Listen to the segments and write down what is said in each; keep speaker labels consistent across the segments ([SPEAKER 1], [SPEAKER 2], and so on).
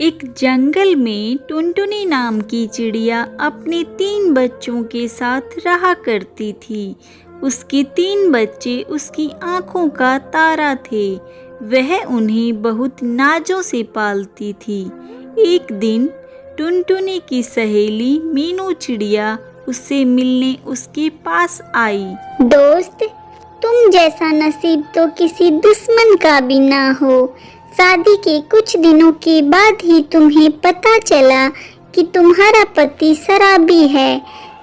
[SPEAKER 1] एक जंगल में टुनटुनी नाम की चिड़िया अपने 3 बच्चों के साथ रहा करती थी। उसके 3 बच्चे उसकी आंखों का तारा थे। वह उन्हें बहुत नाजों से पालती थी। एक दिन टुनटुनी की सहेली मीनू चिड़िया उससे मिलने उसके पास आई।
[SPEAKER 2] दोस्त, तुम जैसा नसीब तो किसी दुश्मन का भी ना हो। शादी के कुछ दिनों के बाद ही तुम्हें पता चला कि तुम्हारा पति शराबी है।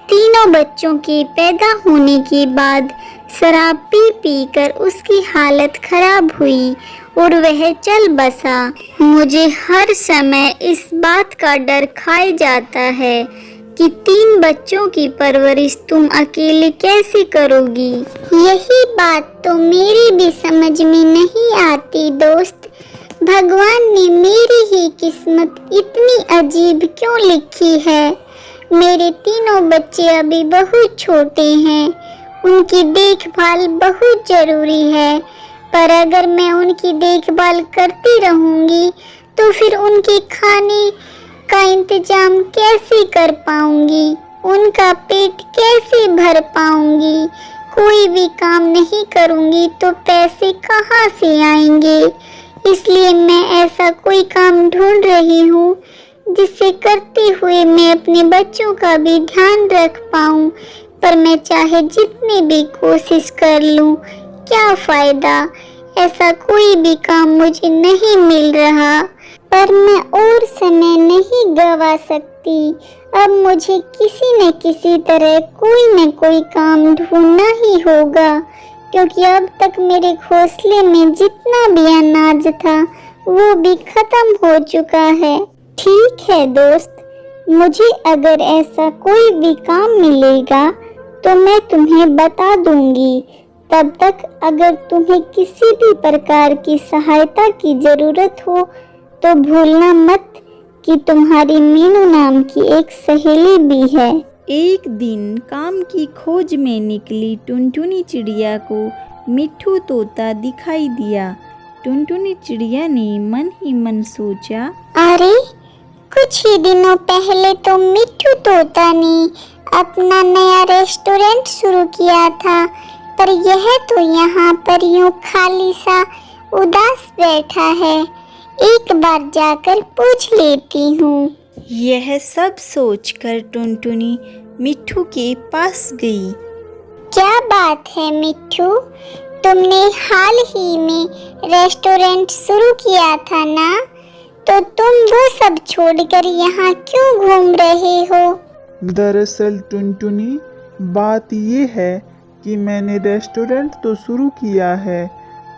[SPEAKER 2] तीनों बच्चों के पैदा होने के बाद शराब पी पी कर उसकी हालत खराब हुई और वह चल बसा। मुझे हर समय इस बात का डर खाए जाता है कि 3 बच्चों की परवरिश तुम अकेले कैसे करोगी। यही बात तो मेरी भी समझ में नहीं आती दोस्त। भगवान ने मेरी ही किस्मत इतनी अजीब क्यों लिखी है। मेरे तीनों बच्चे अभी बहुत छोटे हैं, उनकी देखभाल बहुत जरूरी है। पर अगर मैं उनकी देखभाल करती रहूंगी तो फिर उनके खाने का इंतजाम कैसे कर पाऊंगी, उनका पेट कैसे भर पाऊंगी। कोई भी काम नहीं करूंगी तो पैसे कहाँ से आएंगे। इसलिए मैं ऐसा कोई काम ढूंढ रही हूँ जिसे करते हुए मैं अपने बच्चों का भी ध्यान रख पाऊँ। पर मैं चाहे जितनी भी कोशिश कर लूँ, क्या फायदा। ऐसा कोई भी काम मुझे नहीं मिल रहा। पर मैं और समय नहीं गवा सकती। अब मुझे किसी न किसी तरह कोई न कोई काम ढूंढना ही होगा, क्योंकि अब तक मेरे घोंसले में जितना भी अनाज था वो भी खत्म हो चुका है। ठीक है दोस्त, मुझे अगर ऐसा कोई भी काम मिलेगा तो मैं तुम्हें बता दूंगी। तब तक अगर तुम्हें किसी भी प्रकार की सहायता की जरूरत हो तो भूलना मत कि तुम्हारी मीनू नाम की एक सहेली भी है।
[SPEAKER 1] एक दिन काम की खोज में निकली टुनटुनी चिड़िया को मिट्ठू तोता दिखाई दिया। टुनटुनी चिड़िया ने मन ही मन सोचा,
[SPEAKER 2] अरे कुछ ही दिनों पहले तो मिट्ठू तोता ने अपना नया रेस्टोरेंट शुरू किया था, पर यह तो यहाँ पर यूं खाली सा उदास बैठा है। एक बार जाकर पूछ लेती हूँ।
[SPEAKER 1] यह सब सोचकर टुनटुनी मिट्ठू के पास गई।
[SPEAKER 2] क्या बात है मिट्ठू, तुमने हाल ही में रेस्टोरेंट शुरू किया था ना? तो तुम वो सब छोड़कर यहाँ क्यों घूम रहे हो?
[SPEAKER 3] दरअसल टुनटुनी, बात ये है कि मैंने रेस्टोरेंट तो शुरू किया है,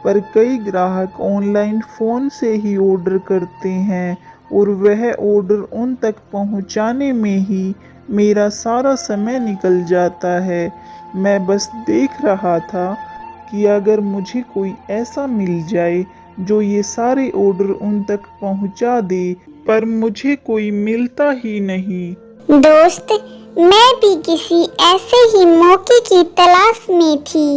[SPEAKER 3] पर कई ग्राहक ऑनलाइन फ़ोन से ही ऑर्डर करते हैं और वह ऑर्डर उन तक पहुंचाने में ही मेरा सारा समय निकल जाता है। मैं बस देख रहा था कि अगर मुझे कोई ऐसा मिल जाए जो ये सारे ऑर्डर उन तक पहुंचा दे, पर मुझे कोई मिलता ही नहीं।
[SPEAKER 2] दोस्त, मैं भी किसी ऐसे ही मौके की तलाश में थी।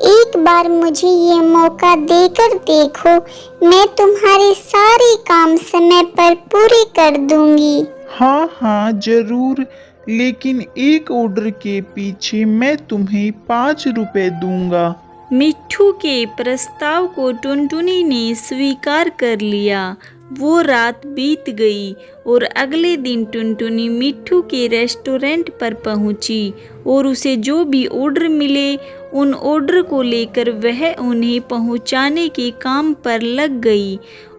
[SPEAKER 2] एक बार मुझे ये मौका देकर देखो, मैं तुम्हारे सारे काम समय पर पूरे कर दूंगी।
[SPEAKER 3] हाँ हाँ जरूर, लेकिन एक ऑर्डर के पीछे मैं तुम्हें 5 रुपए दूंगा।
[SPEAKER 1] मिट्ठू के प्रस्ताव को टुनटुनी ने स्वीकार कर लिया। वो रात बीत गई और अगले दिन टुनटुनी मिट्ठू के रेस्टोरेंट पर पहुंची और उसे जो भी ऑर्डर मिले उन ऑर्डर को लेकर वह उन्हें पहुंचाने के काम पर लग गई।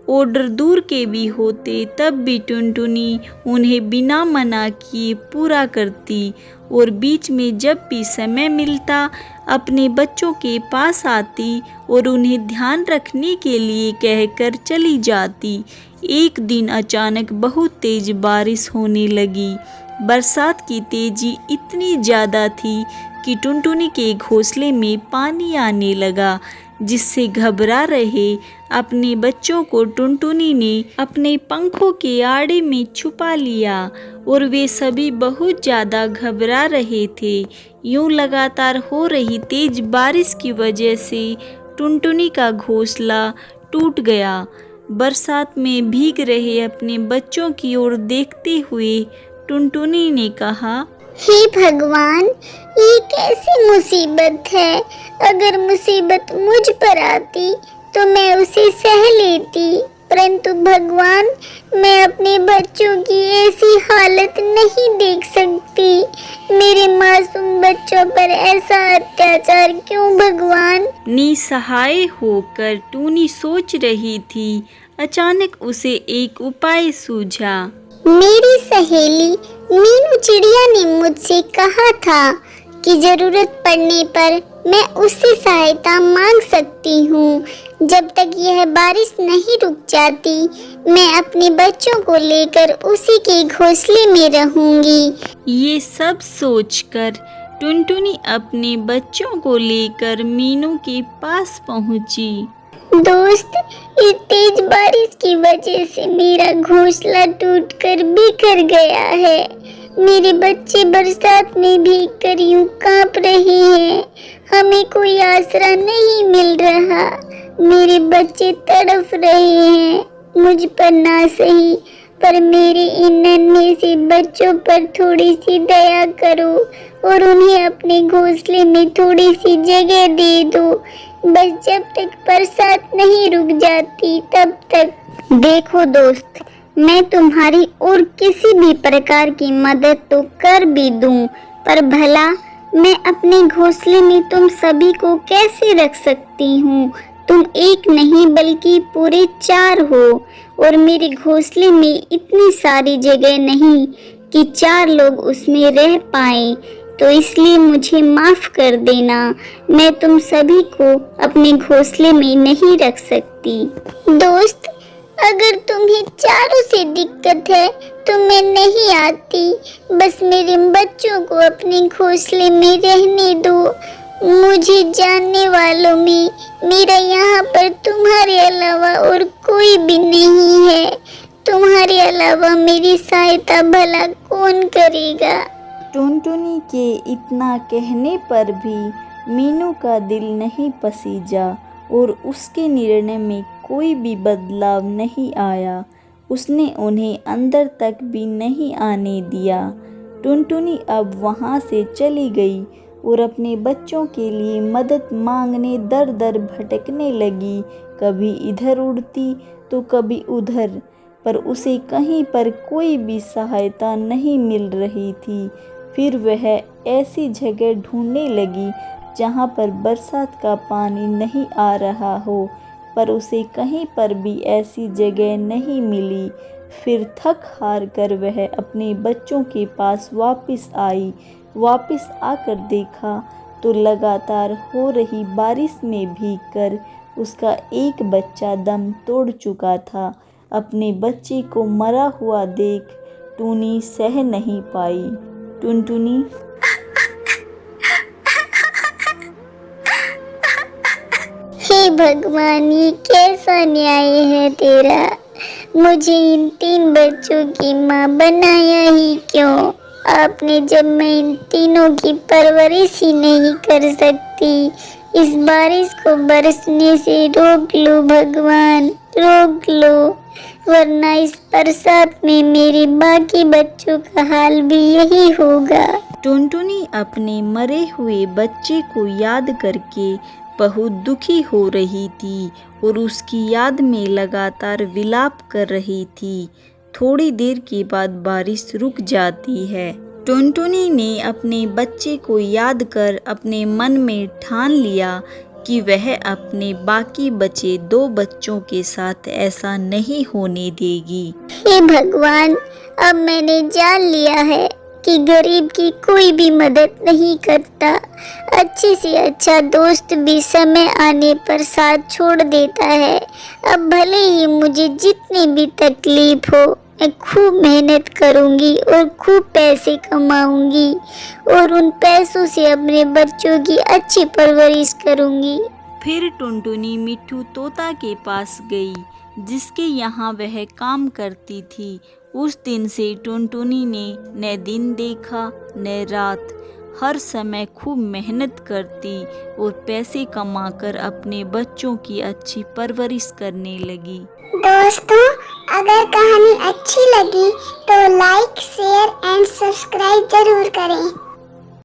[SPEAKER 1] ऑर्डर दूर के भी होते तब भी टुनटुनी उन्हें बिना मना किए पूरा करती और बीच में जब भी समय मिलता अपने बच्चों के पास आती और उन्हें ध्यान रखने के लिए कहकर चली जाती। एक दिन अचानक बहुत तेज बारिश होने लगी। बरसात की तेजी इतनी ज़्यादा थी कि टुनटुनी के घोंसले में पानी आने लगा, जिससे घबरा रहे अपने बच्चों को टुनटुनी ने अपने पंखों के आड़े में छुपा लिया और वे सभी बहुत ज़्यादा घबरा रहे थे। यूं लगातार हो रही तेज बारिश की वजह से टुनटुनी का घोंसला टूट गया। बरसात में भीग रहे अपने बच्चों की ओर देखते हुए टुनटुनी ने कहा,
[SPEAKER 2] हे भगवान, ये कैसी मुसीबत है। अगर मुसीबत मुझ पर आती तो मैं उसे सह लेती, परंतु भगवान, मैं अपने बच्चों की ऐसी हालत नहीं देख सकती। मेरे मासूम बच्चों पर ऐसा अत्याचार क्यों भगवान।
[SPEAKER 1] निसहाय होकर टूनी सोच रही थी। अचानक उसे एक उपाय सूझा।
[SPEAKER 2] मेरी सहेली मीनू चिड़िया ने मुझसे कहा था कि जरूरत पड़ने पर मैं उससे सहायता मांग सकती हूँ। जब तक यह बारिश नहीं रुक जाती, मैं अपने बच्चों को लेकर उसी के घोंसले में रहूंगी।
[SPEAKER 1] ये सब सोचकर टुनटुनी अपने बच्चों को लेकर मीनू के पास पहुंची।
[SPEAKER 2] दोस्त, इस तेज बारिश की वजह से मेरा घोंसला टूटकर बिखर गया है। मेरे बच्चे बरसात में भीगकर यूं कांप रहे हैं। हमें कोई आसरा नहीं मिल रहा। मेरे बच्चे तड़फ रहे हैं। मुझ पर ना सही, पर मेरे इन नन्हे से बच्चों पर थोड़ी सी दया करो और उन्हें अपने घोंसले में थोड़ी सी जगह दे दो। बस जब तक बरसात नहीं रुक जाती तब तक। देखो दोस्त, मैं तुम्हारी और किसी भी प्रकार की मदद तो कर भी दूं, पर भला मैं अपने घोंसले में तुम सभी को कैसे रख सकती हूँ। तुम एक नहीं बल्कि पूरे 4 हो और मेरे घोंसले में इतनी सारी जगह नहीं कि 4 लोग उसमें रह पाएं। तो इसलिए मुझे माफ कर देना, मैं तुम सभी को अपने घोंसले में नहीं रख सकती। दोस्त, अगर तुम्हें चारों से दिक्कत है तो मैं नहीं आती। बस मेरे बच्चों को अपने घोंसले में रहने दो। मुझे जानने वालों में मेरा यहाँ पर तुम्हारे अलावा और कोई भी नहीं है। तुम्हारे अलावा मेरी सहायता भला कौन करेगा।
[SPEAKER 1] टुनटुनी के इतना कहने पर भी मीनू का दिल नहीं पसीजा और उसके निर्णय में कोई भी बदलाव नहीं आया। उसने उन्हें अंदर तक भी नहीं आने दिया। टुनटुनी अब वहाँ से चली गई और अपने बच्चों के लिए मदद मांगने दर दर भटकने लगी। कभी इधर उड़ती तो कभी उधर, पर उसे कहीं पर कोई भी सहायता नहीं मिल रही थी। फिर वह ऐसी जगह ढूंढने लगी जहाँ पर बरसात का पानी नहीं आ रहा हो, पर उसे कहीं पर भी ऐसी जगह नहीं मिली। फिर थक हार कर वह अपने बच्चों के पास वापस आई। वापस आकर देखा तो लगातार हो रही बारिश में भीगकर उसका एक बच्चा दम तोड़ चुका था। अपने बच्चे को मरा हुआ देख टूनी सह नहीं पाई। टुनटुनी,
[SPEAKER 2] हे भगवान, ये कैसा न्याय है तेरा। मुझे इन 3 बच्चों की माँ बनाया ही क्यों। आपने जब मैं इन तीनों की परवरिश ही नहीं कर सकती, इस बारिश को बरसने से रोक लो भगवान, रोक लो, वरना इस बरसात में मेरे बाकी बच्चों का हाल भी यही होगा।
[SPEAKER 1] टुनटुनी अपने मरे हुए बच्चे को याद करके बहुत दुखी हो रही थी और उसकी याद में लगातार विलाप कर रही थी। थोड़ी देर के बाद बारिश रुक जाती है। टुनटुनी ने अपने बच्चे को याद कर अपने मन में ठान लिया कि वह अपने बाकी बचे 2 बच्चों के साथ ऐसा नहीं होने देगी।
[SPEAKER 2] हे भगवान, अब मैंने जान लिया है कि गरीब की कोई भी मदद नहीं करता। अच्छे से अच्छा दोस्त भी समय आने पर साथ छोड़ देता है। अब भले ही मुझे जितनी भी तकलीफ हो, मैं खूब मेहनत करूंगी और खूब पैसे कमाऊंगी और उन पैसों से अपने बच्चों की अच्छी परवरिश करूंगी।
[SPEAKER 1] फिर टुनटुनी मिट्ठू तोता के पास गई, जिसके यहाँ वह काम करती थी। उस दिन से टुनटुनी ने न दिन देखा न रात। हर समय खूब मेहनत करती और पैसे कमाकर अपने बच्चों की अच्छी परवरिश करने लगी।
[SPEAKER 2] दोस्तों, अगर कहानी अच्छी लगी तो लाइक, शेयर एंड सब्सक्राइब जरूर करें।